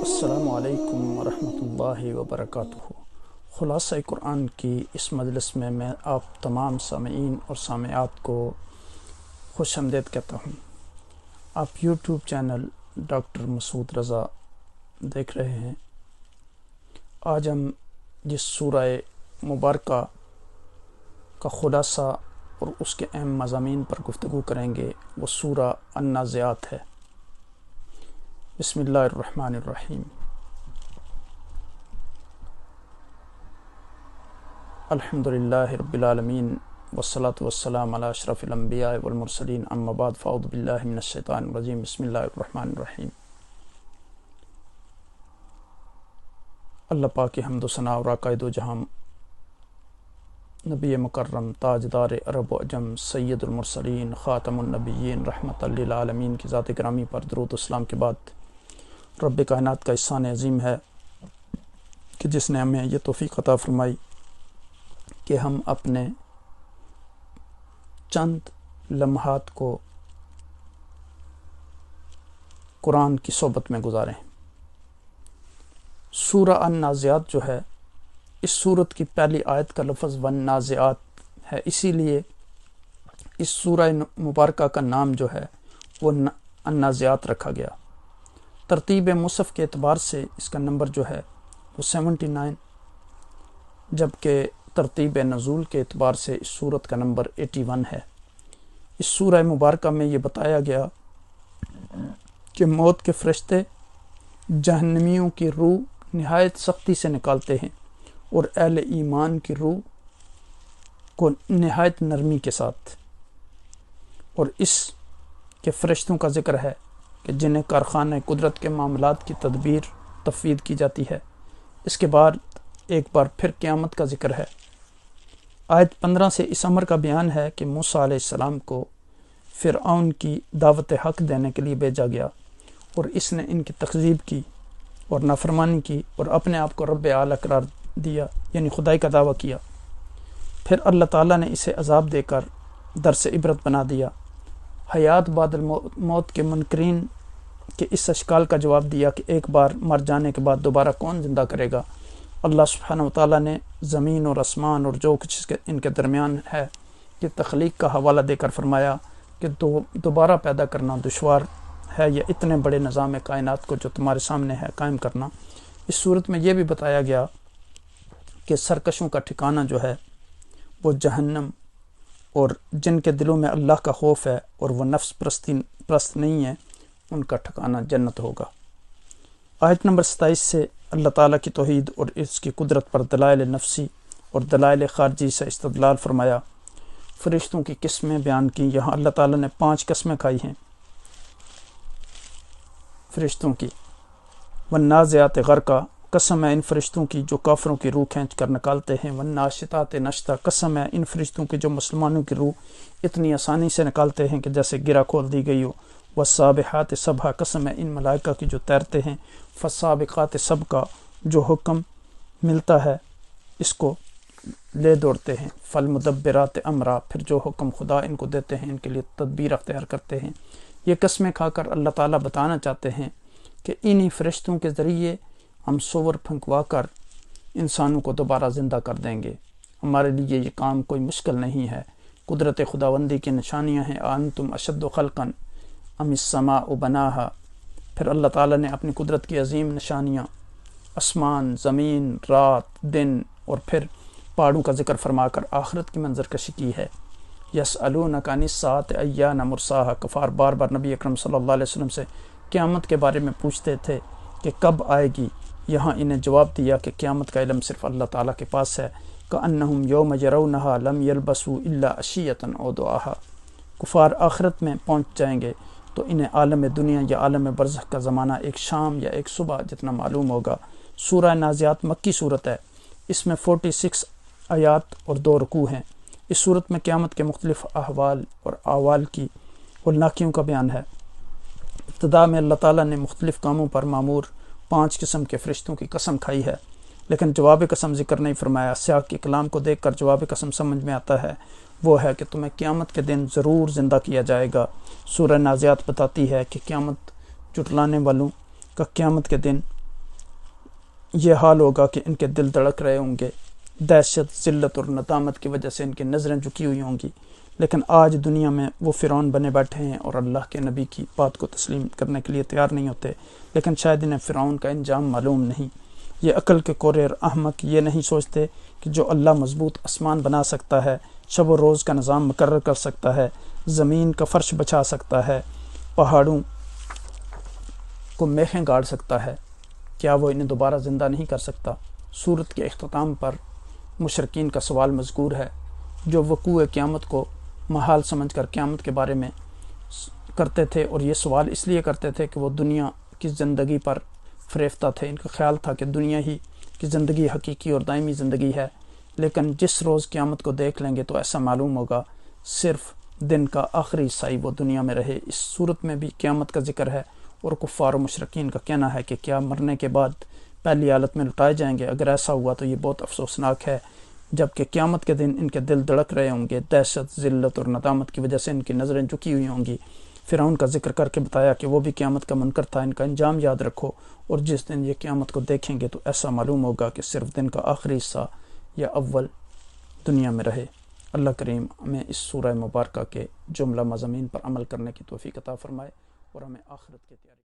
السلام علیکم ورحمۃ اللہ وبرکاتہ۔ خلاصہ قرآن کی اس مجلس میں آپ تمام سامعین اور سامعات کو خوش آمدید کہتا ہوں۔ آپ یوٹیوب چینل ڈاکٹر مسعود رضا دیکھ رہے ہیں۔ آج ہم جس سورہ مبارکہ کا خلاصہ اور اس کے اہم مضامین پر گفتگو کریں گے وہ سورہ النازعات ہے۔ بسم اللہ الرحمن الرحیم۔ الحمد للہ رب العالمین والصلاة والسلام علی اشرف الانبیاء والمرسلین، اما بعد فاعوذ باللہ من الشیطان الرجیم، بسم اللہ الرحمن الرحیم۔ اللہ پاک کی حمد و ثنا اور عقائد و جہاں نبی مکرم تاجدار عرب و عجم سید المرسلین خاتم النبیین رحمت للعالمین کی ذات گرامی پر درود و سلام کے بعد رب کائنات کا احسان عظیم ہے کہ جس نے ہمیں یہ توفیق عطا فرمائی کہ ہم اپنے چند لمحات کو قرآن کی صحبت میں گزاریں۔ سورہ النازعات جو ہے، اس سورت کی پہلی آیت کا لفظ والنازعات ہے، اسی لیے اس سورہ مبارکہ کا نام جو ہے وہ النازعات رکھا گیا۔ ترتیب مصحف کے اعتبار سے اس کا نمبر جو ہے وہ 79، جبکہ ترتیب نزول کے اعتبار سے اس سورت کا نمبر 81 ہے۔ اس سورہ مبارکہ میں یہ بتایا گیا کہ موت کے فرشتے جہنمیوں کی روح نہایت سختی سے نکالتے ہیں اور اہل ایمان کی روح کو نہایت نرمی کے ساتھ، اور اس کے فرشتوں کا ذکر ہے کہ جنہیں کارخانہ قدرت کے معاملات کی تدبیر تفویض کی جاتی ہے۔ اس کے بعد ایک بار پھر قیامت کا ذکر ہے۔ آیت 15 سے اس امر کا بیان ہے کہ موسیٰ علیہ السلام کو فرعون کی دعوت حق دینے کے لیے بھیجا گیا اور اس نے ان کی تکذیب کی اور نافرمانی کی اور اپنے آپ کو رب اعلیٰ قرار دیا، یعنی خدائی کا دعویٰ کیا۔ پھر اللہ تعالیٰ نے اسے عذاب دے کر درس عبرت بنا دیا۔ حیات بعد الموت کے منکرین کے اس اشکال کا جواب دیا کہ ایک بار مر جانے کے بعد دوبارہ کون زندہ کرے گا۔ اللہ سبحانہ وتعالیٰ نے زمین اور آسمان اور جو کچھ ان کے درمیان ہے کہ تخلیق کا حوالہ دے کر فرمایا کہ دوبارہ پیدا کرنا دشوار ہے، یہ اتنے بڑے نظام کائنات کو جو تمہارے سامنے ہے قائم کرنا۔ اس صورت میں یہ بھی بتایا گیا کہ سرکشوں کا ٹھکانہ جو ہے وہ جہنم، اور جن کے دلوں میں اللہ کا خوف ہے اور وہ نفس پرست نہیں ہے، ان کا ٹھکانہ جنت ہوگا۔ آیت نمبر 27 سے اللہ تعالیٰ کی توحید اور اس کی قدرت پر دلائل نفسی اور دلائل خارجی سے استدلال فرمایا۔ فرشتوں کی قسمیں بیان کی۔ یہاں اللہ تعالیٰ نے 5 قسمیں کھائی ہیں فرشتوں کی۔ والنازعات غرقا، قسم ہے ان فرشتوں کی جو کافروں کی روح کھینچ کر نکالتے ہیں۔ والناشطات نشطا، قسم ہے ان فرشتوں کی جو مسلمانوں کی روح اتنی آسانی سے نکالتے ہیں کہ جیسے گرہ کھول دی گئی ہو۔ والسابحات سبحا، قسم ہے ان ملائکہ کی جو تیرتے ہیں۔ فالسابقات سبقا، جو حکم ملتا ہے اس کو لے دوڑتے ہیں۔ فالمدبرات امرا، پھر جو حکم خدا ان کو دیتے ہیں ان کے لیے تدبیر اختیار کرتے ہیں۔ یہ قسمیں کھا کر اللہ تعالیٰ بتانا چاہتے ہیں کہ انہی فرشتوں کے ذریعے ہم صور پھنکوا کر انسانوں کو دوبارہ زندہ کر دیں گے۔ ہمارے لیے یہ کام کوئی مشکل نہیں ہے۔ قدرت خداوندی کی نشانیاں ہیں۔ انتم اشد خلقا ام السماء بناہا، پھر اللہ تعالیٰ نے اپنی قدرت کی عظیم نشانیاں آسمان، زمین، رات، دن اور پھر پہاڑوں کا ذکر فرما کر آخرت کی منظر کشی کی ہے۔ یسألونک عن الساعۃ ایان مرساہا، کفار بار بار نبی اکرم صلی اللہ علیہ وسلم سے قیامت کے بارے میں پوچھتے تھے کہ کب آئے گی۔ یہاں انہیں جواب دیا کہ قیامت کا علم صرف اللہ تعالیٰ کے پاس ہے۔ کأنہم یوم یرونہا لم یلبسوا الا عشیۃ او ضحاہا، کفار آخرت میں پہنچ جائیں گے تو انہیں عالم دنیا یا عالم برزخ کا زمانہ ایک شام یا ایک صبح جتنا معلوم ہوگا۔ سورہ نازعات مکی صورت ہے۔ اس میں 46 آیات اور 2 رکوع ہیں۔ اس صورت میں قیامت کے مختلف احوال اور احوال کی ہولناکیوں کا بیان ہے۔ ابتدا میں اللہ تعالیٰ نے مختلف کاموں پر معمور 5 قسم کے فرشتوں کی قسم کھائی ہے، لیکن جواب قسم ذکر نہیں فرمایا۔ سیاق کے کلام کو دیکھ کر جواب قسم سمجھ میں آتا ہے، وہ ہے کہ تمہیں قیامت کے دن ضرور زندہ کیا جائے گا۔ سورہ نازعات بتاتی ہے کہ قیامت جھٹلانے والوں کا قیامت کے دن یہ حال ہوگا کہ ان کے دل دھڑک رہے ہوں گے، دہشت، ذلت اور ندامت کی وجہ سے ان کی نظریں جھکی ہوئی ہوں گی، لیکن آج دنیا میں وہ فرعون بنے بیٹھے ہیں اور اللہ کے نبی کی بات کو تسلیم کرنے کے لیے تیار نہیں ہوتے، لیکن شاید انہیں فرعون کا انجام معلوم نہیں۔ یہ عقل کے کورے اور احمق یہ نہیں سوچتے کہ جو اللہ مضبوط آسمان بنا سکتا ہے، شب و روز کا نظام مقرر کر سکتا ہے، زمین کا فرش بچھا سکتا ہے، پہاڑوں کو میخیں گاڑ سکتا ہے، کیا وہ انہیں دوبارہ زندہ نہیں کر سکتا؟ سورت کے اختتام پر مشرکین کا سوال مذکور ہے، جو وقوع قیامت کو محال سمجھ کر قیامت کے بارے میں کرتے تھے، اور یہ سوال اس لیے کرتے تھے کہ وہ دنیا کی زندگی پر فریفتہ تھے۔ ان کا خیال تھا کہ دنیا ہی کی زندگی حقیقی اور دائمی زندگی ہے، لیکن جس روز قیامت کو دیکھ لیں گے تو ایسا معلوم ہوگا صرف دن کا آخری حصہ ہی وہ دنیا میں رہے۔ اس صورت میں بھی قیامت کا ذکر ہے، اور کفار و مشرکین کا کہنا ہے کہ کیا مرنے کے بعد پہلی حالت میں لٹائے جائیں گے؟ اگر ایسا ہوا تو یہ بہت افسوسناک ہے، جبکہ قیامت کے دن ان کے دل دھڑک رہے ہوں گے، دہشت، ذلت اور ندامت کی وجہ سے ان کی نظریں جھکی ہوئی ہوں گی۔ فرعون کا ذکر کر کے بتایا کہ وہ بھی قیامت کا منکر تھا، ان کا انجام یاد رکھو، اور جس دن یہ قیامت کو دیکھیں گے تو ایسا معلوم ہوگا کہ صرف دن کا آخری حصہ یا اول دنیا میں رہے۔ اللہ کریم ہمیں اس سورہ مبارکہ کے جملہ مضامین پر عمل کرنے کی توفیق عطا فرمائے، اور ہمیں آخرت کے تیاری